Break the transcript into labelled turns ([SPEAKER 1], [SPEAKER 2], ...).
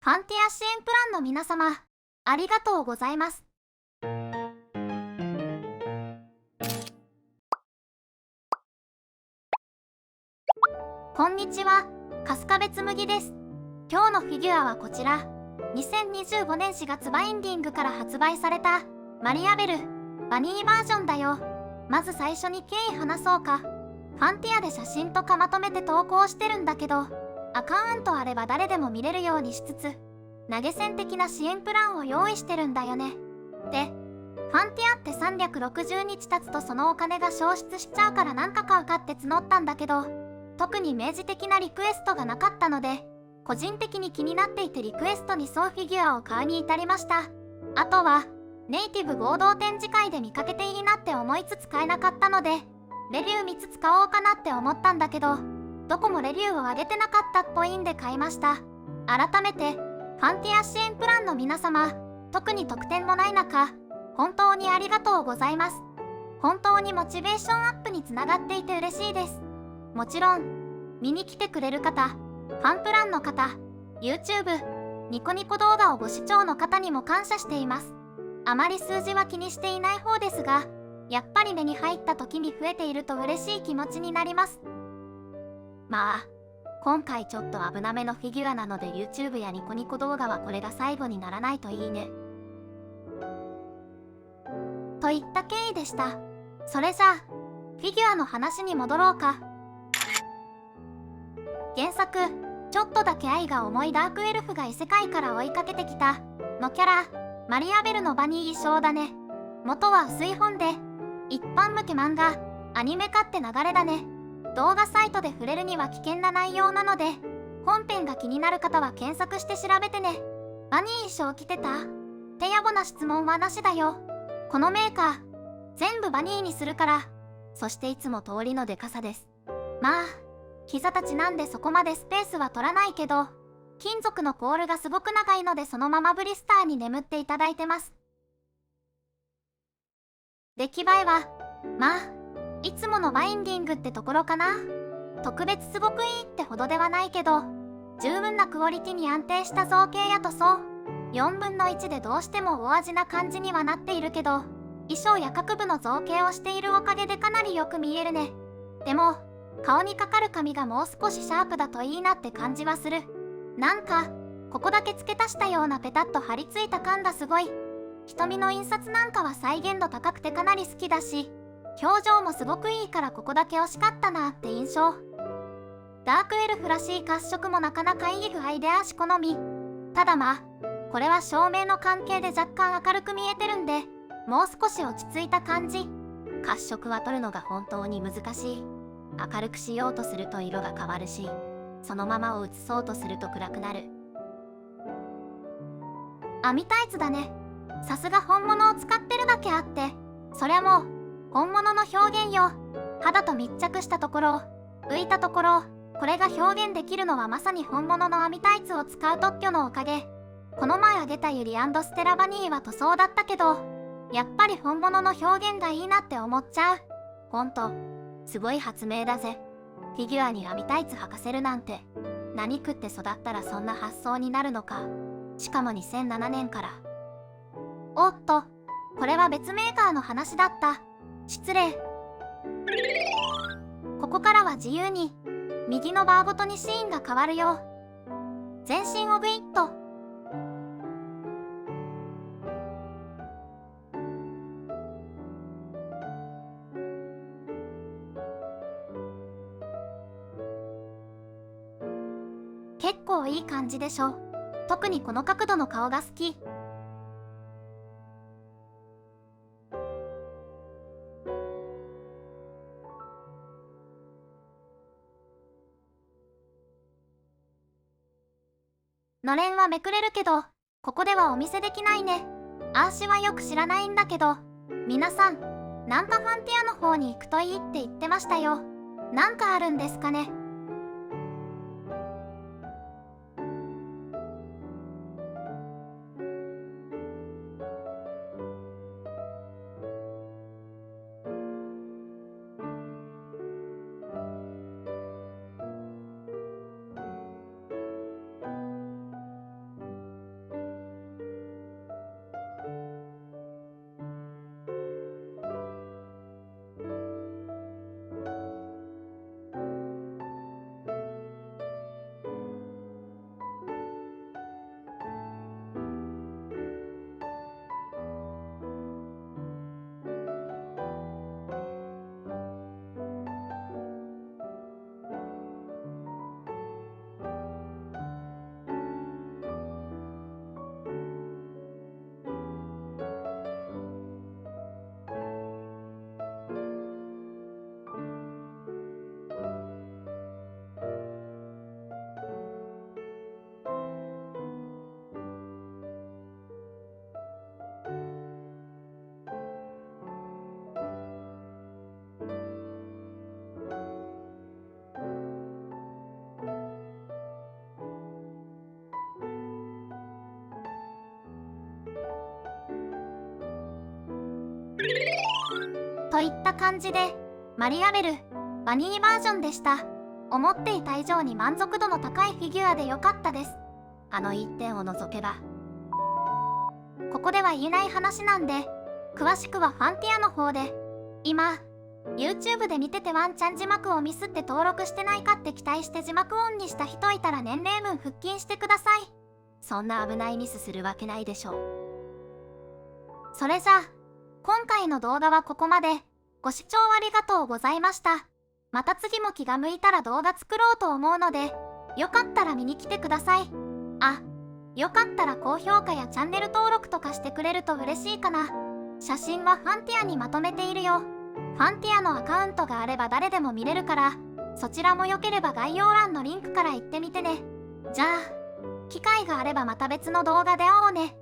[SPEAKER 1] ファンティア支援プランの皆様、ありがとうございます。こんにちは、春日部つむぎです。今日のフィギュアはこちら。2025年4月バインディングから発売されたマリアベルバニーバージョンだよ。まず最初に経緯話そうか。ファンティアで写真とかまとめて投稿してるんだけど、アカウントあれば誰でも見れるようにしつつ、投げ銭的な支援プランを用意してるんだよね。で、ファンティアって360日経つとそのお金が消失しちゃうから何か買うかって募ったんだけど、特に明示的なリクエストがなかったので、個人的に気になっていてリクエストに沿うフィギュアを買うに至りました。あとは、ネイティブ合同展示会で見かけていいなって思いつつ買えなかったので、レビュー見つつ買おうかなって思ったんだけど、どこもレビューを上げてなかったっぽいんで買いました。改めて、ファンティア支援プランの皆様、特に特典もない中、本当にありがとうございます。本当にモチベーションアップにつながっていて嬉しいです。もちろん、見に来てくれる方、ファンプランの方、YouTube、ニコニコ動画をご視聴の方にも感謝しています。あまり数字は気にしていない方ですが、やっぱり目に入った時に増えていると嬉しい気持ちになります。まあ、今回ちょっと危なめのフィギュアなので YouTube やニコニコ動画はこれが最後にならないといいね。といった経緯でした。それじゃあ、フィギュアの話に戻ろうか。原作、ちょっとだけ愛が重いダークエルフが異世界から追いかけてきたのキャラ、マリアベルの場に衣装だね。元は薄い本で、一般向け漫画、アニメ化って流れだね。動画サイトで触れるには危険な内容なので、本編が気になる方は検索して調べてね。バニー衣装着てた？って野暮な質問はなしだよ。このメーカー、全部バニーにするから。そしていつも通りのデカさです。まあ、膝立ちなんでそこまでスペースは取らないけど、金属のポールがすごく長いのでそのままブリスターに眠っていただいてます。出来栄えは、まあ、いつものバインディングってところかな。特別すごくいいってほどではないけど、十分なクオリティに安定した造形や塗装。4分の1でどうしても大味な感じにはなっているけど、衣装や各部の造形をしているおかげでかなりよく見えるね。でも、顔にかかる髪がもう少しシャープだといいなって感じはする。なんか、ここだけ付け足したようなペタッと張り付いた感がすごい。瞳の印刷なんかは再現度高くてかなり好きだし、表情もすごくいいからここだけ惜しかったなって印象。ダークエルフらしい褐色もなかなかいい具合で足好み。ただまあ、これは照明の関係で若干明るく見えてるんで、もう少し落ち着いた感じ。褐色は取るのが本当に難しい。明るくしようとすると色が変わるし、そのままを映そうとすると暗くなる。網タイツだね。さすが本物を使ってるだけあって、そりゃもう、本物の表現よ。肌と密着したところ、浮いたところ、これが表現できるのはまさに本物の網タイツを使う特許のおかげ。この前あげたユリ&ステラバニーは塗装だったけど、やっぱり本物の表現がいいなって思っちゃう。ほんと、すごい発明だぜ。フィギュアに網タイツ履かせるなんて、何食って育ったらそんな発想になるのか。しかも2007年から。おっと、これは別メーカーの話だった。失礼。ここからは自由に、右のバーごとにシーンが変わるよ。全身をグイッと。結構いい感じでしょ。特にこの角度の顔が好き。のれんはめくれるけど、ここではお見せできないね。あーしはよく知らないんだけど、皆さん、なんかファンティアの方に行くといいって言ってましたよ。なんかあるんですかね。といった感じで、マリアベル、バニーバージョンでした。思っていた以上に満足度の高いフィギュアで良かったです。あの1点を除けば。ここでは言えない話なんで、詳しくはファンティアの方で。今、YouTube で見ててワンチャン字幕をミスって登録してないかって期待して字幕オンにした人いたら年齢分復帰してください。そんな危ないミスするわけないでしょ。それじゃあ、今回の動画はここまで。ご視聴ありがとうございました。また次も気が向いたら動画作ろうと思うので、よかったら見に来てください。あ、よかったら高評価やチャンネル登録とかしてくれると嬉しいかな。写真はファンティアにまとめているよ。ファンティアのアカウントがあれば誰でも見れるから、そちらもよければ概要欄のリンクから行ってみてね。じゃあ、機会があればまた別の動画で会おうね。